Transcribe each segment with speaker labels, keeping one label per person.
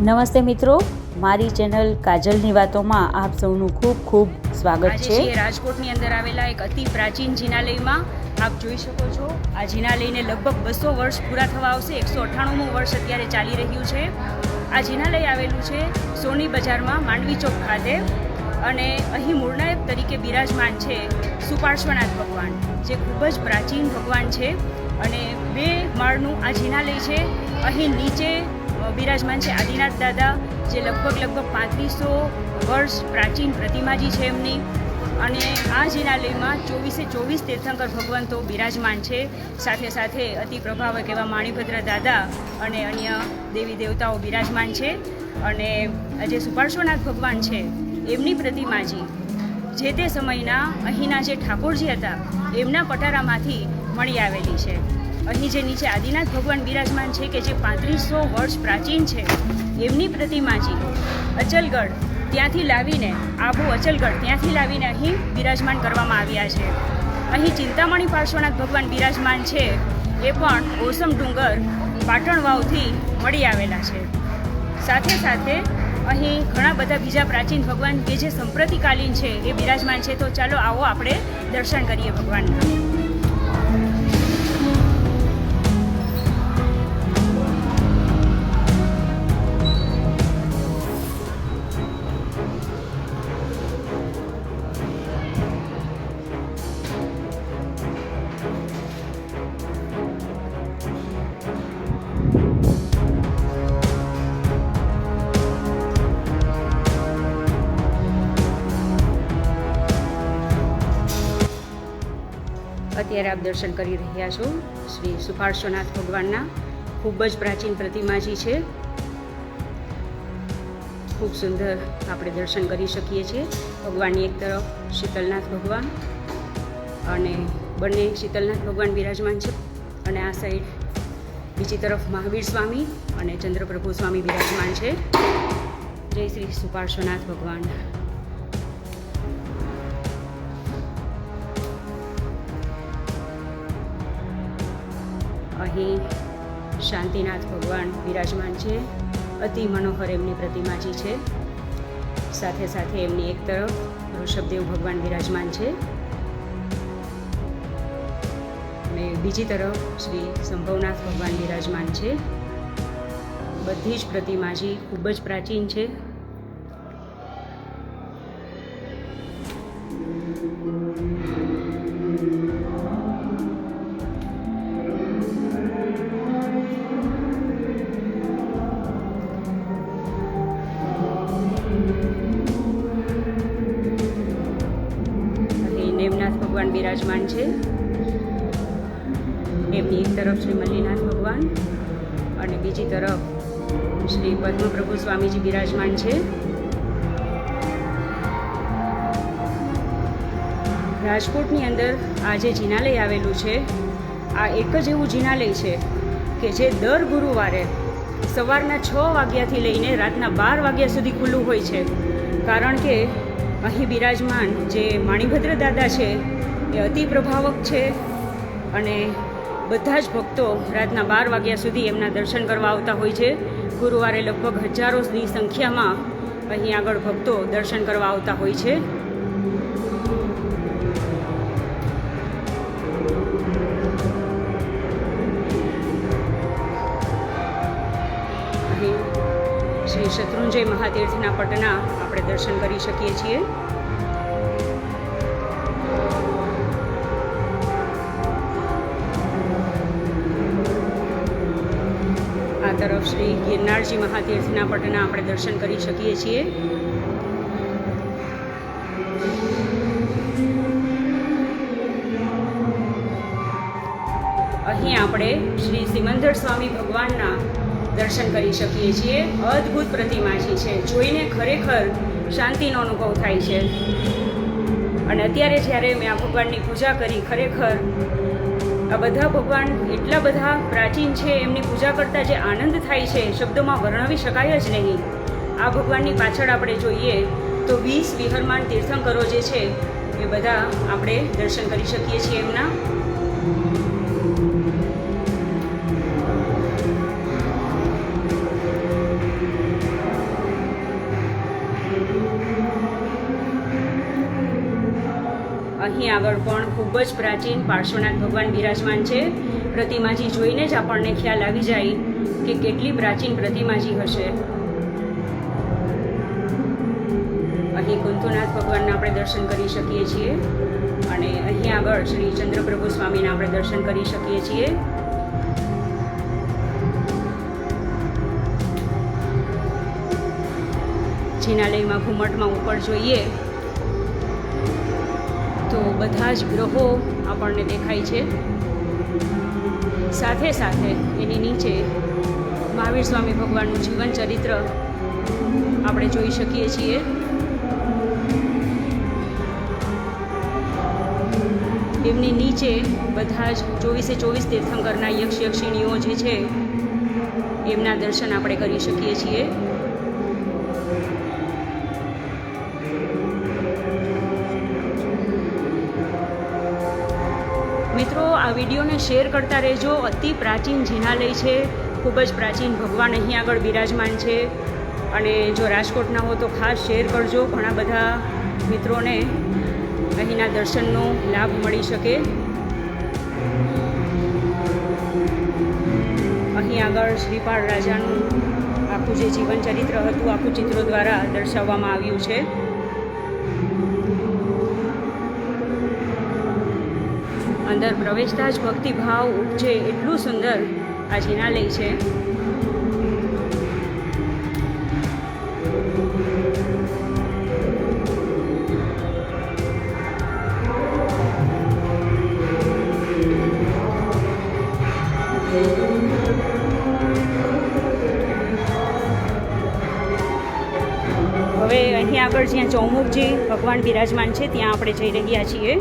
Speaker 1: નમસ્તે મિત્રો, મારી ચેનલ કાજલની વાતોમાં આપ સૌનું ખૂબ ખૂબ સ્વાગત છે।
Speaker 2: રાજકોટની અંદર આવેલા એક અતિ પ્રાચીન જિનાલયમાં આપ જોઈ શકો છો। આ જિનાલયને લગભગ 200 વર્ષ પૂરા થવા આવશે। 198મું વર્ષ અત્યારે ચાલી રહ્યું છે। આ જિનાલય આવેલું છે સોની બજારમાં માંડવી ચોક ખાતે અને અહીં મૂળનાયક તરીકે બિરાજમાન છે સુપાર્શ્વનાથ ભગવાન, જે ખૂબ જ પ્રાચીન ભગવાન છે અને 2 માળનું આ જિનાલય છે। અહીં નીચે બિરાજમાન છે આદિનાથ દાદા, જે લગભગ 3500 વર્ષ પ્રાચીન પ્રતિમાજી છે એમની। અને આ જિનાલયમાં 24 તીર્થંકર ભગવંતો બિરાજમાન છે। સાથે સાથે અતિ પ્રભાવક એવા માણીભદ્ર દાદા અને અન્ય દેવી દેવતાઓ બિરાજમાન છે। અને જે સુપાર્શ્વનાથ ભગવાન છે એમની પ્રતિમાજી જે તે સમયના અહીંના જે ઠાકોરજી હતા એમના પટારામાંથી મળી આવેલી છે। અહીં જે નીચે આદિનાથ ભગવાન બિરાજમાન છે કે જે 3500 વર્ષ પ્રાચીન છે, એમની પ્રતિમાજી અચલગઢ ત્યાંથી લાવીને આબુ અચલગઢ ત્યાંથી લાવીને અહીં બિરાજમાન કરવામાં આવ્યા છે। અહીં ચિંતામણી પાર્શ્વનાથ ભગવાન બિરાજમાન છે એ પણ ઓસમ ડુંગર પાટણ વાવથી મળી આવેલા છે। સાથે સાથે અહીં ઘણા બધા બીજા પ્રાચીન ભગવાન કે જે સંપ્રતિકાલીન છે એ બિરાજમાન છે। તો ચાલો આવો આપણે દર્શન કરીએ ભગવાનના। અત્યારે આપ દર્શન કરી રહ્યા છો શ્રી સુપાર્શ્વનાથ ભગવાનના। ખૂબ જ પ્રાચીન પ્રતિમાજી છે, ખૂબ સુંદર આપણે દર્શન કરી શકીએ છીએ। ભગવાનની એક તરફ શીતલનાથ ભગવાન અને બંને શીતલનાથ ભગવાન બિરાજમાન છે અને આ સાઈડ બીજી તરફ મહાવીર સ્વામી અને ચંદ્રપ્રભુ સ્વામી બિરાજમાન છે। જય શ્રી સુપાર્શ્વનાથ ભગવાન। અહીં શાંતિનાથ ભગવાન બિરાજમાન છે, અતિ મનોહર એમની પ્રતિમાજી છે। સાથે સાથે એમની એક તરફ ઋષભદેવ ભગવાન બિરાજમાન છે અને બીજી તરફ શ્રી સંભવનાથ ભગવાન બિરાજમાન છે। બધી જ પ્રતિમાજી ખૂબ જ પ્રાચીન છે। ભગવાન બિરાજમાન છે, એમની એક તરફ શ્રી મલ્લીનાથ ભગવાન અને બીજી તરફ શ્રી પદ્મપ્રભુ સ્વામીજી બિરાજમાન છે। રાજકોટની અંદર આ જે જિનાલય આવેલું છે, આ એક જ એવું જિનાલય છે કે જે દર ગુરુવારે સવારના 6 વાગ્યાથી લઈને રાતના 12 વાગ્યા સુધી ખુલ્લું હોય છે। કારણ કે અહીં બિરાજમાન જે માણીભદ્ર દાદા છે એ અતિ પ્રભાવક છે અને બધા જ ભક્તો રાતના 12 વાગ્યા સુધી એમના દર્શન કરવા આવતા હોય છે। ગુરુવારે લગભગ હજારોની સંખ્યામાં અહીં આગળ ભક્તો દર્શન કરવા આવતા હોય છે। અહીં શ્રી શત્રુંજય મહાતીર્થના પટના આપણે દર્શન કરી શકીએ છીએ। આ તરફ શ્રી ગિરનારજી મહાતીર્થના પટના આપણે દર્શન કરી શકીએ છીએ। અહીં આપણે શ્રી સિમંદર સ્વામી ભગવાનના દર્શન કરી શકીએ છીએ। અદ્ભુત પ્રતિમાજી છે, જોઈને ખરેખર શાંતિનો અનુભવ થાય છે। અને અત્યારે જ્યારે મેં આ ભગવાનની પૂજા કરી, ખરેખર આ બધા ભગવાન એટલા બધા પ્રાચીન છે, એમની પૂજા કરતાં જે આનંદ થાય છે શબ્દોમાં વર્ણવી શકાય જ નહીં। આ ભગવાનની પાછળ આપણે જોઈએ તો 20 વિહરમાન તીર્થંકરો જે છે એ બધા આપણે દર્શન કરી શકીએ છીએ એમના। અહીં આગળ પણ ખૂબ જ પ્રાચીન પાર્શ્વનાથ ભગવાન બિરાજમાન છે. પ્રતિમાજી જોઈને જ આપણને ખ્યાલ આવી જાય કે કેટલી પ્રાચીન પ્રતિમાજી હશે. અહીં કુંતુનાથ ભગવાનના આપણે દર્શન કરી શકીએ છીએ અને અહીં આગળ શ્રી ચંદ્રપ્રભુ સ્વામીના આપણે દર્શન કરી શકીએ છીએ. જિનાલયમાં ઘુમટમાં ઉપર જોઈએ તો બધા જ ગ્રહો આપણને દેખાય છે. સાથે સાથે એની નીચે મહાવીર સ્વામી ભગવાનનું જીવન ચરિત્ર આપણે જોઈ શકીએ છીએ. એમની નીચે બધા જ 24 તીર્થંકરના યક્ષ યક્ષિણીઓ જે છે એમના દર્શન આપણે કરી શકીએ છીએ. મિત્રો, આ વિડીયોને શેર કરતા રહેજો. અતિ પ્રાચીન જિનાલય છે, ખૂબ જ પ્રાચીન ભગવાન અહીં આગળ બિરાજમાન છે. અને જો રાજકોટના હો તો ખાસ શેર કરજો, ઘણા બધા મિત્રોને અહીંના દર્શનનો લાભ મળી શકે. અહીં આગળ શ્રીપાળ રાજાનું આખું જે જીવન ચરિત્ર હતું આખું ચિત્રો દ્વારા દર્શાવવામાં આવ્યું છે. અંદર પ્રવેશતા જ ભક્તિભાવ ઉપજે એટલું સુંદર આ જિનાલય છે. હવે અહીં આગળ જ્યાં ચૌમુખજી ભગવાન બિરાજમાન છે ત્યાં આપણે જઈ રહ્યા છીએ.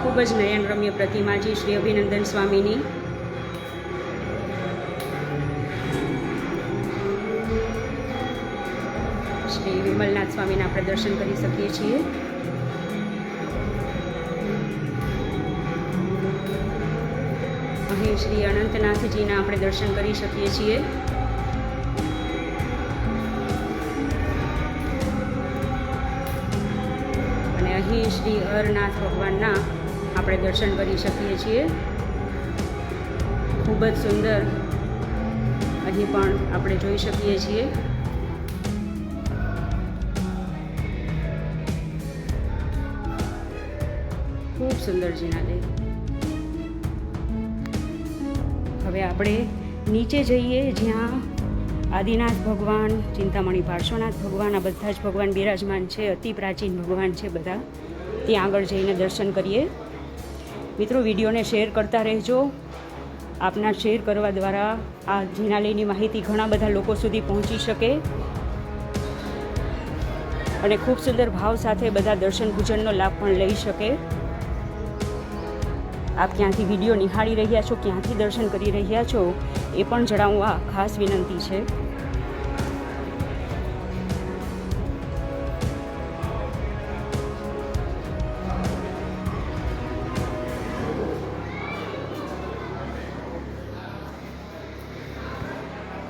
Speaker 2: ખૂબ જ નયનરમ્ય પ્રતિમાજી શ્રી અભિનંદન સ્વામીની. શ્રી વિમલનાથ સ્વામીના આપણે દર્શન કરી શકીએ છીએ. અહીં શ્રી અનંતનાથજીના આપણે દર્શન કરી શકીએ છીએ. અને અહીં શ્રી હરનાથ ભગવાનના આપણે દર્શન કરી શકીએ છીએ. ખૂબ જ સુંદર અહીં પણ આપણે જોઈ શકીએ છીએ. ખૂબ સુંદર જિનાલય. હવે આપણે નીચે જઈએ જ્યાં આદિનાથ ભગવાન, ચિંતામણી પાર્શ્વનાથ ભગવાન, આ બધા જ ભગવાન બિરાજમાન છે. અતિ પ્રાચીન ભગવાન છે બધા. ત્યાં આગળ જઈને દર્શન કરીએ. મિત્રો, વિડીયોને શેર કરતા રહેજો. આપના શેર કરવા દ્વારા આ જિનાલયની માહિતી ઘણા બધા લોકો સુધી પહોંચી શકે અને ખૂબ સુંદર ભાવ સાથે બધા દર્શન પૂજનનો લાભ પણ લઈ શકે. આપ ક્યાંથી વિડીયો નિહાળી રહ્યા છો, ક્યાંથી દર્શન કરી રહ્યા છો એ પણ જણાવવા ખાસ વિનંતી છે.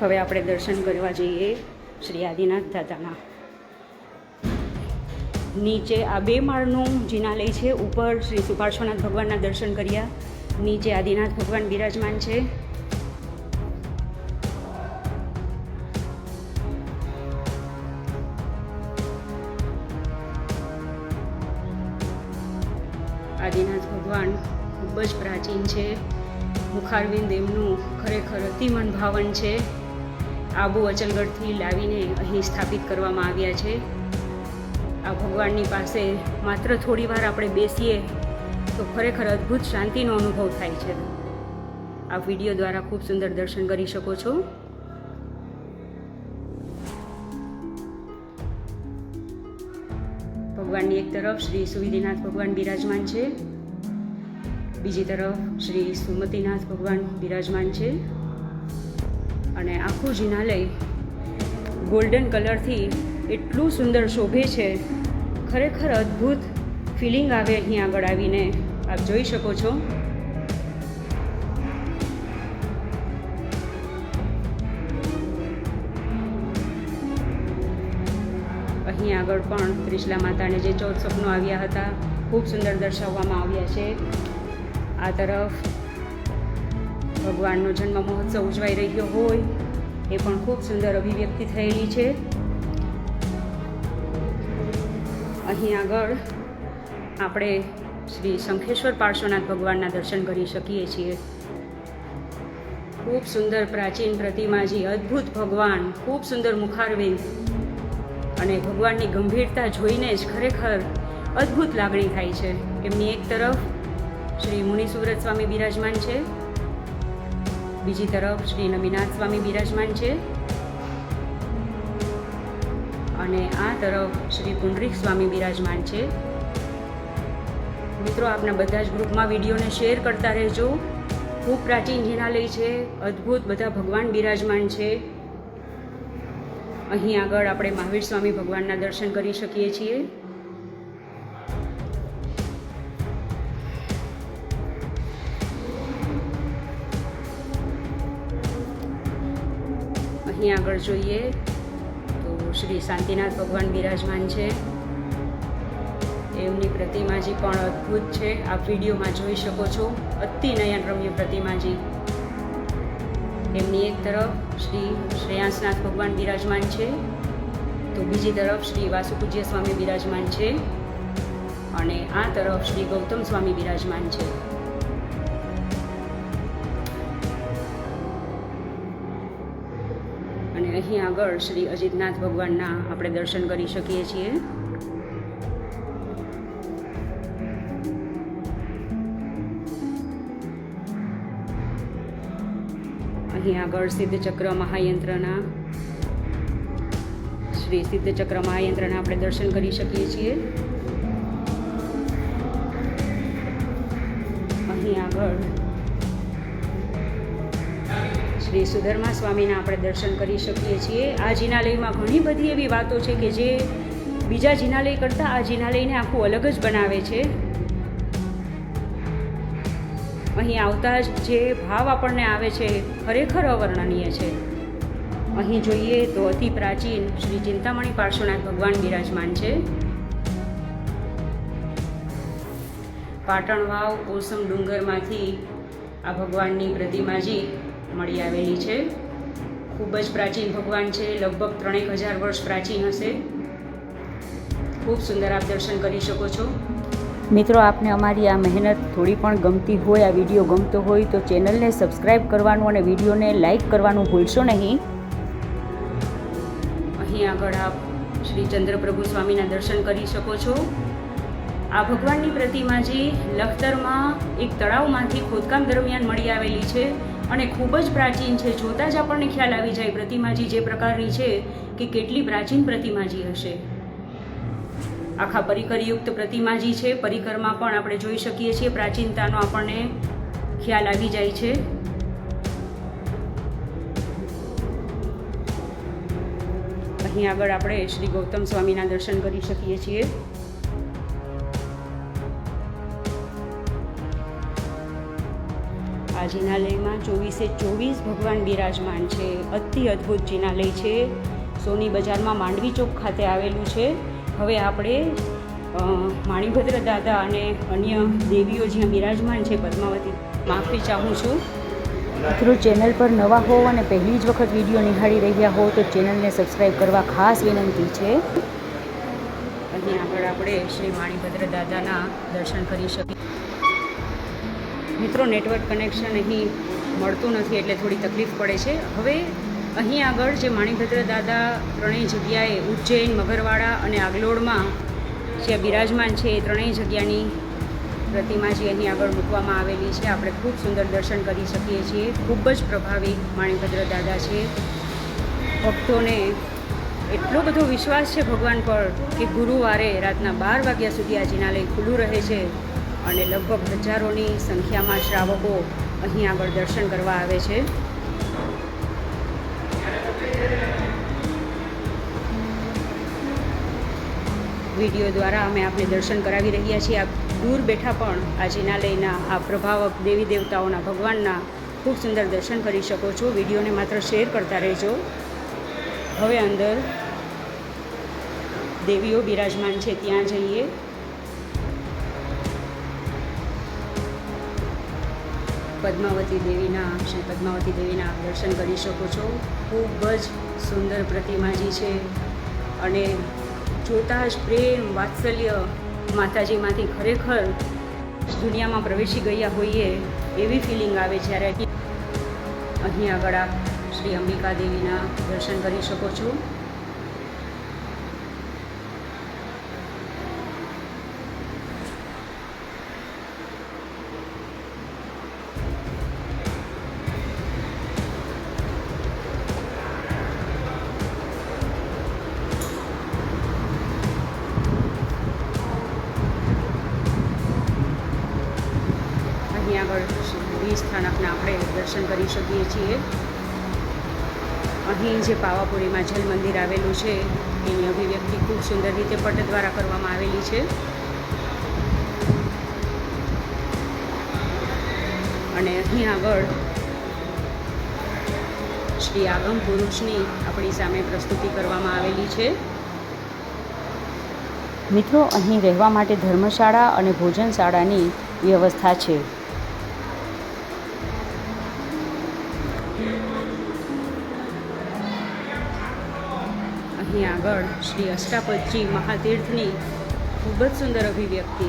Speaker 2: હવે આપણે દર્શન કરવા જઈએ શ્રી આદિનાથ દાદાના. નીચે આ 2 માળનું જિનાલય છે. ઉપર શ્રી સુપાર્શ્વનાથ ભગવાનના દર્શન કર્યા. નીચે આદિનાથ ભગવાન બિરાજમાન છે. આદિનાથ ભગવાન ખૂબ જ પ્રાચીન છે. મુખારવિંદ એમનું ખરેખર અતિ મનભાવન છે. આબુ અચલગઢથી લાવીને અહીં સ્થાપિત કરવામાં આવ્યા છે. આ ભગવાનની પાસે માત્ર થોડી વાર આપણે બેસીએ તો ખરેખર અદ્ભુત શાંતિનો અનુભવ થાય છે. આ વિડીયો દ્વારા ખૂબ સુંદર દર્શન કરી શકો છો. ભગવાનની એક તરફ શ્રી સુવિધિનાથ ભગવાન બિરાજમાન છે, બીજી તરફ શ્રી સુમતિનાથ ભગવાન બિરાજમાન છે. અને આખું જિનાલય ગોલ્ડન કલરથી એટલું સુંદર શોભે છે. ખરેખર અદ્ભુત ફિલિંગ આવે અહીં આગળ આવીને. આપ જોઈ શકો છો. અહીં આગળ પણ ત્રિશલા માતાને જે 14 સપનો આવ્યા હતા ખૂબ સુંદર દર્શાવવામાં આવ્યા છે. આ તરફ ભગવાનનો જન્મ મહોત્સવ ઉજવાઈ રહ્યો હોય એ પણ ખૂબ સુંદર અભિવ્યક્તિ થયેલી છે. અહીં આગળ આપણે શ્રી શંખેશ્વર પાર્શ્વનાથ ભગવાનના દર્શન કરી શકીએ છીએ. ખૂબ સુંદર પ્રાચીન પ્રતિમાજી, અદ્ભુત ભગવાન, ખૂબ સુંદર મુખારવિંદ અને ભગવાનની ગંભીરતા જોઈને જ ખરેખર અદ્ભુત લાગણી થાય છે. એમની એક તરફ શ્રી મુનિસુવ્રત સ્વામી બિરાજમાન છે, બીજી તરફ શ્રી નમીનાથ સ્વામી બિરાજમાન છે અને આ તરફ શ્રી પુંડરીક સ્વામી બિરાજમાન છે. મિત્રો, આપના બધા જ ગ્રુપમાં વિડીયોને શેર કરતા રહેજો. ખૂબ પ્રાચીન જિનાલય છે, અદ્ભુત બધા ભગવાન બિરાજમાન છે. અહીં આગળ આપણે મહાવીર સ્વામી ભગવાનના દર્શન કરી શકીએ છીએ. અહીં આગળ જોઈએ તો શ્રી શાંતિનાથ ભગવાન બિરાજમાન છે. એમની પ્રતિમાજી પણ અદ્ભુત છે, આપ વિડીયોમાં જોઈ શકો છો. અતિ નયનરમ્ય પ્રતિમાજી. એમની એક તરફ શ્રી શ્રેયાંસનાથ ભગવાન બિરાજમાન છે તો બીજી તરફ શ્રી વાસુપૂજ્ય સ્વામી બિરાજમાન છે અને આ તરફ શ્રી ગૌતમ સ્વામી બિરાજમાન છે. અને અહીં આગળ શ્રી અજીતનાથ ભગવાનના આપણે દર્શન કરી શકીએ છીએ. અહીં આગળ સિદ્ધચક્ર મહાયંત્રના શ્રી સિદ્ધચક્ર મહાયંત્રના આપણે દર્શન કરી શકીએ છીએ. અહીં આગળ શ્રી સુધર્મા સ્વામીના આપણે દર્શન કરી શકીએ છીએ. આ જિનાલયમાં ઘણી બધી એવી વાતો છે કે જે બીજા જિનાલય કરતાં આ જિનાલયને આખું અલગ જ બનાવે છે. અહીં આવતા જ જે ભાવ આપણને આવે છે ખરેખર અવર્ણનીય છે. અહીં જોઈએ તો અતિ પ્રાચીન શ્રી ચિંતામણી પાર્શ્વનાથ ભગવાન બિરાજમાન છે. પાટણ વાવ ઓસમ ડુંગરમાંથી આ ભગવાનની પ્રતિમાજી મળી આવેલી છે. ખૂબ જ પ્રાચીન ભગવાન છે, લગભગ 3000 વર્ષ પ્રાચીન હશે. ખૂબ સુંદર આપ દર્શન કરી શકો છો.
Speaker 1: મિત્રો, આપને અમારી આ મહેનત થોડી પણ ગમતી હોય, આ વિડીયો ગમતો હોય તો ચેનલને સબસ્ક્રાઈબ કરવાનું અને વિડીયોને લાઈક કરવાનું ભૂલશો નહીં.
Speaker 2: અહીં આગળ આપ શ્રી ચંદ્રપ્રભુ સ્વામીના દર્શન કરી શકો છો. આ ભગવાનની પ્રતિમાજી લખતરમાં એક તળાવમાંથી ખોદકામ દરમિયાન મળી આવેલી છે અને ખૂબ જ પ્રાચીન છે. જોતાં જ આપણને ખ્યાલ આવી જાય પ્રતિમાજી જે પ્રકારની છે કે કેટલી પ્રાચીન પ્રતિમાજી હશે. આખા પરિકરયુક્ત પ્રતિમાજી છે. પરિકરમાં પણ આપણે જોઈ શકીએ છીએ પ્રાચીનતાનો આપણને ખ્યાલ આવી જાય છે. અહીં આગળ આપણે શ્રી ગૌતમ સ્વામીના દર્શન કરી શકીએ છીએ. આ જિનાલયમાં 24/24 ભગવાન બિરાજમાન છે. અતિ અદ્ભુત જિનાલય છે. સોની બજારમાં માંડવી ચોક ખાતે આવેલું છે. હવે આપણે માણીભદ્ર દાદા અને અન્ય દેવીઓ જ્યાં બિરાજમાન છે પદ્માવતી માફી ચાહું છું.
Speaker 1: મિત્રો, ચેનલ પર નવા હોવ અને પહેલી જ વખત વિડીયો નિહાળી રહ્યા હો તો ચેનલને સબસ્ક્રાઈબ કરવા ખાસ વિનંતી છે.
Speaker 2: અહીં આગળ આપણે શ્રી માણીભદ્ર દાદાના દર્શન કરી શકીએ. મિત્રો, નેટવર્ક કનેક્શન અહીં મળતું નથી એટલે થોડી તકલીફ પડે છે. હવે અહીં આગળ જે માણીભદ્ર દાદા ત્રણેય જગ્યાએ ઉજ્જૈન, મગરવાડા અને આગલોડમાં જ્યાં બિરાજમાન છે એ ત્રણેય જગ્યાની પ્રતિમાજી અહીં આગળ મૂકવામાં આવેલી છે. આપણે ખૂબ સુંદર દર્શન કરી શકીએ છીએ. ખૂબ જ પ્રભાવી માણીભદ્ર દાદા છે. ભક્તોને એટલો બધો વિશ્વાસ છે ભગવાન પર કે ગુરુવારે રાતના 12 વાગ્યા સુધી આ જિનાલય ખુલ્લું રહે છે અને લગભગ હજારોની સંખ્યામાં શ્રાવકો અહીં આગળ દર્શન કરવા આવે છે. વિડીયો દ્વારા અમે આપને દર્શન કરાવી રહ્યા છીએ. આપ દૂર બેઠા પણ આ જિનાલયના આ પ્રભાવક દેવી દેવતાઓના ભગવાનના ખૂબ સુંદર દર્શન કરી શકો છો. વિડીયોને માત્ર શેર કરતા રહેજો. હવે અંદર દેવીઓ બિરાજમાન છે ત્યાં જઈએ. પદ્માવતી દેવીના દર્શન કરી શકો છો. ખૂબ જ સુંદર પ્રતિમાજી છે અને જોતાં જ પ્રેમ વાત્સલ્ય માતાજીમાંથી ખરેખર દુનિયામાં પ્રવેશી ગયા હોઈએ એવી ફિલિંગ આવે જ્યારે અહીં આગળ આપ શ્રી અંબિકા દેવીના દર્શન કરી શકો છો. અહીં આગળ સ્થાનકના આપણે દર્શન કરી શકીએ છીએ. અહીં જે પાવાપુરીમાં જલ મંદિર આવેલું છે એની અભિવ્યક્તિ ખૂબ સુંદર રીતે પટ દ્વારા કરવામાં આવેલી છે અને અહીં આગળ શ્રી આગમ પુરુષની આપણી સામે પ્રસ્તુતિ કરવામાં આવેલી છે.
Speaker 1: મિત્રો, અહીં રહેવા માટે ધર્મશાળા અને ભોજનશાળાની વ્યવસ્થા છે.
Speaker 2: અહીં આગળ શ્રી અષ્ટાપદજી મહાતીર્થની ખૂબ જ સુંદર અભિવ્યક્તિ.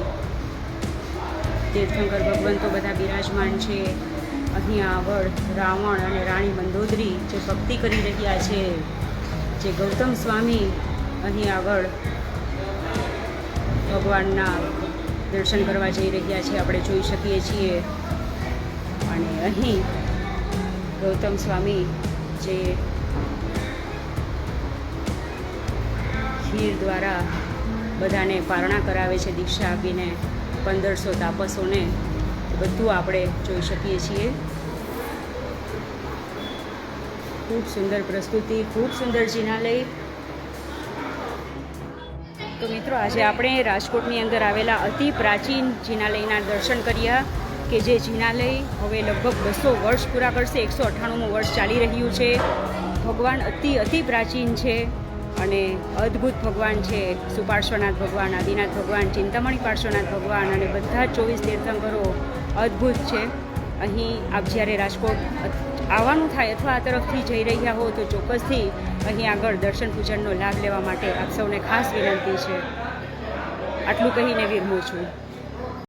Speaker 2: તીર્થંકર ભગવંતો બધા બિરાજમાન છે. અહીં આગળ રાવણ અને રાણી મંદોદરી જે ભક્તિ કરી રહ્યા છે, જે ગૌતમ સ્વામી અહીં આગળ ભગવાનના દર્શન કરવા જઈ રહ્યા છે આપણે જોઈ શકીએ છીએ. અને અહીં ગૌતમ સ્વામી જે ખીર દ્વારા બધાને પારણા કરાવે છે દીક્ષા આપીને 1500 તાપસોને, બધું આપણે જોઈ શકીએ છીએ. ખૂબ સુંદર પ્રસ્તુતિ, ખૂબ સુંદર જિનાલય. તો મિત્રો, આજે આપણે રાજકોટની અંદર આવેલા અતિ પ્રાચીન જિનાલયના દર્શન કર્યા કે જે જિનાલય હવે લગભગ 200 વર્ષ પૂરા કરશે. 198મું વર્ષ ચાલી રહ્યું છે. ભગવાન અતિ પ્રાચીન છે અને અદ્ભુત ભગવાન છે. સુપાર્શ્વનાથ ભગવાન, આદિનાથ ભગવાન, ચિંતામણી પાર્શ્વનાથ ભગવાન અને બધા જ 24 તીર્થંકરો અદ્ભુત છે. અહીં આપ જ્યારે રાજકોટ આવવાનું થાય અથવા આ તરફથી જઈ રહ્યા હો તો ચોક્કસથી અહીં આગળ દર્શન પૂજનનો લાભ લેવા માટે આપ સૌને ખાસ વિનંતી છે. આટલું કહીને વિરમું છું.